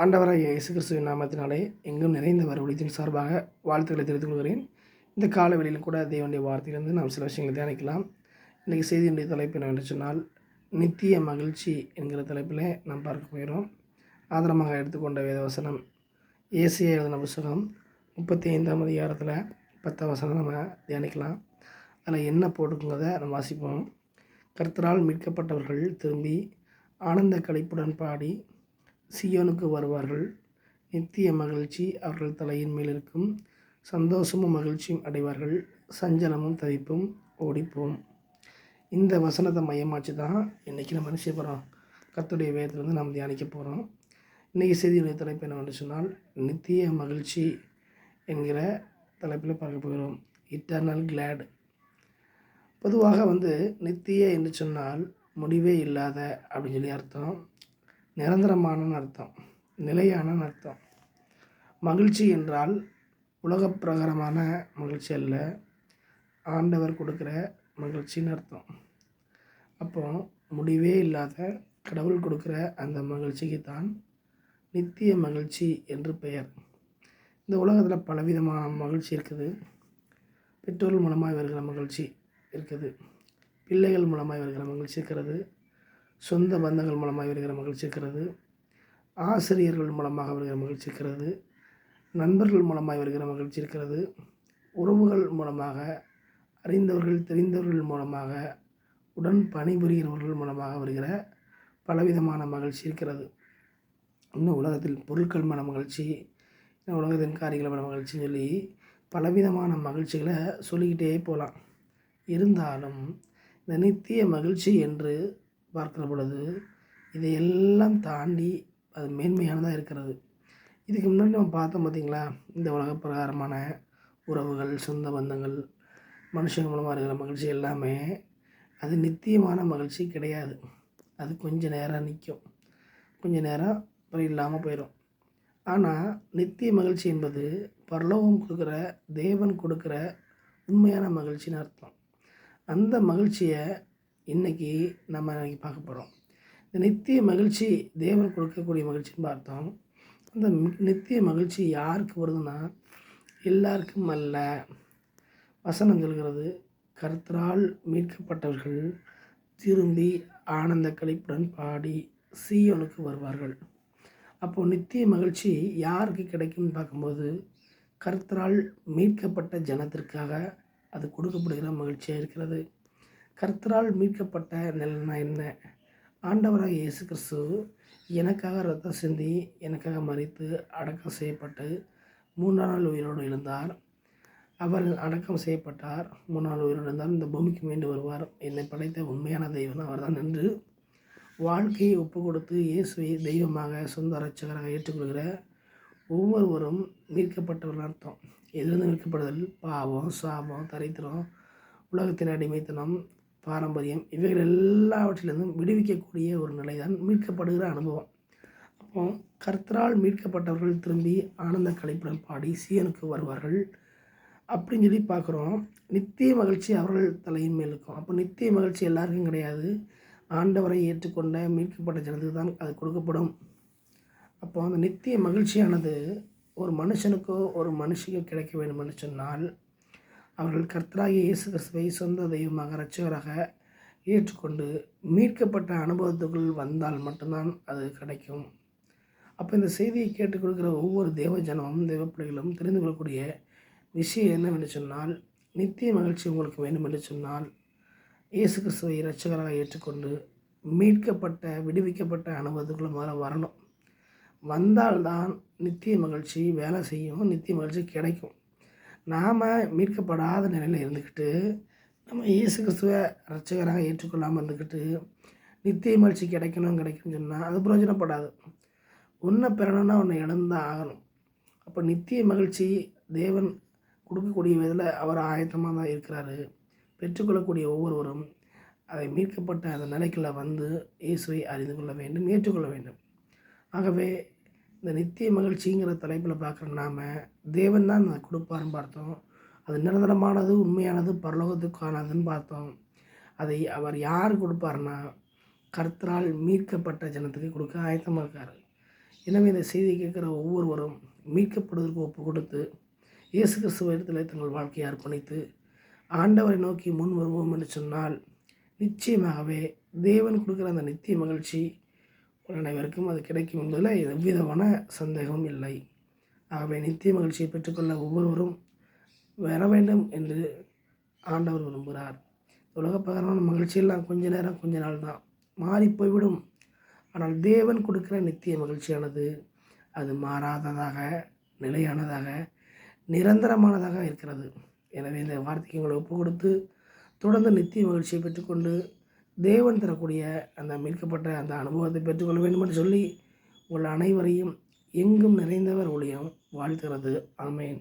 ஆண்டவராகிய இயேசு கிறிஸ்துவின் நாமத்தினாலே எங்கும் நிறைந்தவர் ஒளித்தின் சார்பாக வாழ்த்துக்களை தெரிவித்துக் கொள்கிறேன். இந்த காலவெளியில் கூட தேவனுடைய வார்த்தையிலிருந்து நாம் சில விஷயங்களை தியானிக்கலாம். இன்றைக்கி செய்தியினுடைய தலைப்பு என்னவென்று சொன்னால், நித்திய மகிழ்ச்சி என்கிற தலைப்பில் நாம் பார்க்க போகிறோம். ஆதாரமாக எடுத்துக்கொண்ட வேதவசனம் ஏசியா எழுதின புத்தகம் 35ஆம் அதிகாரத்தில் 10ஆம் வசனம் நம்ம தியானிக்கலாம். அதில் என்ன போட்டுக்கிறத நம்ம வாசிப்போம். கர்த்தரால் மீட்கப்பட்டவர்கள் திரும்பி ஆனந்த களிப்புடன் பாடி சியோனுக்கு வருவார்கள். நித்திய மகிழ்ச்சி அவர்கள் தலையின் மேல் இருக்கும். சந்தோஷமும் மகிழ்ச்சியும் அடைவார்கள். சஞ்சலமும் தவிப்பும் ஓடிப்போம். இந்த வசனத்தை மையமாச்சு தான் இன்றைக்கி நம்ம என்ன செய்ய போகிறோம், கர்த்தருடைய வேதத்திலிருந்து நாம் தியானிக்க போகிறோம். இன்றைக்கி செய்தியுடைய தலைப்பு என்னவென்று சொன்னால், நித்திய மகிழ்ச்சி என்கிற தலைப்பில் பார்க்க போகிறோம். Eternal glad. பொதுவாக நித்திய என்று சொன்னால் முடிவே இல்லாத அப்படின்னு சொல்லி அர்த்தம். நிரந்தரமான அர்த்தம், நிலையான அர்த்தம். மகிழ்ச்சி என்றால் உலக பிரகாரமான மகிழ்ச்சி அல்ல, ஆண்டவர் கொடுக்குற மகிழ்ச்சின்னு அர்த்தம். அப்போ முடிவே இல்லாத கடவுள் கொடுக்குற அந்த மகிழ்ச்சிக்கு தான் நித்திய மகிழ்ச்சி என்று பெயர். இந்த உலகத்தில் பலவிதமான மகிழ்ச்சி இருக்குது. பெற்றோர்கள் மூலமாக வருகிற மகிழ்ச்சி இருக்குது, பிள்ளைகள் மூலமாக வருகிற மகிழ்ச்சி இருக்கிறது, சொந்த பந்தங்கள் மூலமாக வருகிற மகிழ்ச்சி இருக்கிறது, ஆசிரியர்கள் மூலமாக வருகிற மகிழ்ச்சி இருக்கிறது, நண்பர்கள் மூலமாக வருகிற மகிழ்ச்சி இருக்கிறது, உறவுகள் மூலமாக, அறிந்தவர்கள் தெரிந்தவர்கள் மூலமாக, உடன் பணிபுரிகிறவர்கள் மூலமாக வருகிற பலவிதமான மகிழ்ச்சி இருக்கிறது. இன்னும் உலகத்தில் பொருட்கள் மன மகிழ்ச்சி, உலகத்தின் காரியங்கள் மன மகிழ்ச்சின்னு சொல்லி பலவிதமான மகிழ்ச்சிகளை சொல்லிக்கிட்டே போகலாம். இருந்தாலும் இந்த நித்திய மகிழ்ச்சி என்று பார்க்கிற பொழுது இதையெல்லாம் தாண்டி அது மேன்மையானதாக இருக்கிறது. இதுக்கு முன்னாடி நம்ம பார்த்தோம் பார்த்திங்களா, இந்த உலக பிரகாரமான உறவுகள், சொந்த பந்தங்கள், மனுஷங்க மூலமாக இருக்கிற மகிழ்ச்சி எல்லாமே அது நித்தியமான மகிழ்ச்சி கிடையாது. அது கொஞ்சம் நேரம் நிற்கும், கொஞ்சம் நேரம் அப்புறம் இல்லாமல் போயிடும். ஆனால் நித்திய மகிழ்ச்சி என்பது பரலோகம் கொடுக்குற, தேவன் கொடுக்குற உண்மையான மகிழ்ச்சின்னு அர்த்தம். அந்த மகிழ்ச்சியை இன்றைக்கி நம்ம பார்க்க போகிறோம். இந்த நித்திய மகிழ்ச்சி தேவன் கொடுக்கக்கூடிய மகிழ்ச்சின்னு பார்த்தோம். அந்த நித்திய மகிழ்ச்சி யாருக்கு வருதுன்னா, எல்லாருக்கும் அல்ல. வசனம் சொல்கிறது, கர்த்தரால் மீட்கப்பட்டவர்கள் திரும்பி ஆனந்த களிப்புடன் பாடி சீயோனுக்கு வருவார்கள். அப்போது நித்திய மகிழ்ச்சி யாருக்கு கிடைக்கும்னு பார்க்கும்போது, கர்த்தரால் மீட்கப்பட்ட ஜனத்திற்காக அது கொடுக்கப்படுகிற மகிழ்ச்சியாக இருக்கிறது. கர்த்தரால் மீட்கப்பட்ட நிலைனா என்ன? ஆண்டவராக இயேசு கிறிஸ்து எனக்காக ரத்தம் சிந்தி, எனக்காக மரித்து அடக்கம் செய்யப்பட்டு 3ஆம் நாள் உயிரோடு எழுந்தார். அவர் அடக்கம் செய்யப்பட்டார், 3ஆம் நாள் உயிரோடு எழுந்தார். இந்த பூமிக்கு மீண்டு வருவார். என்னை படைத்த உண்மையான தெய்வம் அவர் தான் என்று வாழ்க்கையை ஒப்பு கொடுத்து இயேசுவை தெய்வமாக சொந்த இரட்சகராக ஏற்றுக்கொள்கிற ஒவ்வொருவரும் மீட்கப்பட்டவர்கள் அர்த்தம். எதிலிருந்து மீட்கப்படுதல்? பாவம், சாபம், தரித்திரம், உலகத்தின் அடிமைத்தனம், பாரம்பரியம், இவைகள் எல்லாவற்றிலிருந்தும் விடுவிக்கக்கூடிய ஒரு நிலை தான் மீட்கப்படுகிற அனுபவம். அப்போ கர்த்தரால் மீட்கப்பட்டவர்கள் திரும்பி ஆனந்த களிப்புடன் பாடி சீயோனுக்கு வருவார்கள் அப்படின்னு சொல்லி பார்க்குறோம். நித்திய மகிழ்ச்சி அவர்கள் தலையின் மேல் இருக்கும். அப்போ நித்திய மகிழ்ச்சி எல்லாருக்கும் கிடையாது, ஆண்டவரை ஏற்றுக்கொண்ட மீட்கப்பட்ட ஜனத்துக்கு தான் அது கொடுக்கப்படும். அப்போ அந்த நித்திய மகிழ்ச்சியானது ஒரு மனுஷனுக்கோ ஒரு மனுஷிக்கோ கிடைக்க வேண்டும் என்று சொன்னால், அவர்கள் கர்த்தராகிய இயேசு கிறிஸ்துவை சொந்த தெய்வமாக இரட்சகராக ஏற்றுக்கொண்டு மீட்கப்பட்ட அனுபவத்துக்குள் வந்தால் மட்டும்தான் அது கிடைக்கும். அப்போ இந்த செய்தியை கேட்டுக் கொடுக்குற ஒவ்வொரு தேவ ஜனமும், தேவ பிள்ளைகளும் தெரிந்து கொள்ளக்கூடிய விஷயம் என்னவென்று சொன்னால், நித்திய மகிழ்ச்சி உங்களுக்கு வேண்டும் என்று சொன்னால், இயேசு கிறிஸ்துவை இரட்சகராக ஏற்றுக்கொண்டு மீட்கப்பட்ட, விடுவிக்கப்பட்ட அனுபவத்துக்குள்ளே முதல்ல வரணும். வந்தால்தான் நித்திய மகிழ்ச்சி வேலை செய்யும், நித்திய மகிழ்ச்சி கிடைக்கும். நாம் மீட்கப்படாத நிலையில் இருந்துக்கிட்டு, நம்ம இயேசு கிறிஸ்துவை இரட்சகராக ஏற்றுக்கொள்ளாமல் இருந்துக்கிட்டு நித்திய மகிழ்ச்சி கிடைக்கணும்னு சொன்னால் அது பிரயோஜனப்படாது. ஒன்றை பெறணும்னா ஒன்று இழந்தான் ஆகணும். அப்போ நித்திய மகிழ்ச்சி தேவன் கொடுக்கக்கூடிய விதத்தில் அவர் ஆயத்தமாக தான் இருக்கிறாரு. பெற்றுக்கொள்ளக்கூடிய ஒவ்வொருவரும் அதை மீட்கப்பட்ட அந்த நிலைக்குள்ளே இயேசுவை அறிந்து கொள்ள வேண்டும், ஏற்றுக்கொள்ள வேண்டும். ஆகவே இந்த நித்திய மகிழ்ச்சிங்கிற தலைப்பில் பார்க்குற நாம், தேவன் தான் அதை கொடுப்பாருன்னு பார்த்தோம். அது நிரந்தரமானது, உண்மையானது, பரலோகத்துக்கானதுன்னு பார்த்தோம். அதை அவர் யார் கொடுப்பாருன்னா, கர்த்தரால் மீட்கப்பட்ட ஜனத்துக்கு கொடுக்க ஆயத்தமாக இருக்கார். எனவே இந்த செய்தியை கேட்குற ஒவ்வொருவரும் மீட்கப்படுவதற்கு ஒப்பு கொடுத்து இயேசு கிறிஸ்துவ இடத்துல தங்கள் வாழ்க்கையை அர்ப்பணித்து ஆண்டவரை நோக்கி முன் வருவோம் என்று சொன்னால் நிச்சயமாகவே தேவன் கொடுக்குற அந்த நித்திய மகிழ்ச்சி அனைவருக்கும் அது கிடைக்கும் என்பதில் எவ்விதமான சந்தேகமும் இல்லை. ஆகவே நித்திய மகிழ்ச்சியை பெற்றுக்கொள்ள ஒவ்வொருவரும் வர வேண்டும் என்று ஆண்டவர் விரும்புகிறார். உலகப்பிரகாரமான மகிழ்ச்சியெல்லாம் கொஞ்ச நேரம் கொஞ்ச நாள் தான் மாறி போய்விடும். ஆனால் தேவன் கொடுக்குற நித்திய மகிழ்ச்சியானது அது மாறாததாக, நிலையானதாக, நிரந்தரமானதாக இருக்கிறது. எனவே இந்த வார்த்தைக்கு உங்களை ஒப்பு கொடுத்து தொடர்ந்து நித்திய மகிழ்ச்சியை பெற்றுக்கொண்டு தேவன் தரக்கூடிய அந்த மீட்கப்பட்ட அந்த அனுபவத்தை பெற்றுக்கொள்ள வேண்டும் என்று சொல்லி உங்கள் அனைவரையும் எங்கும் நிறைந்தவர் ஊழியம் வாழ்த்துகிறது. ஆமேன்.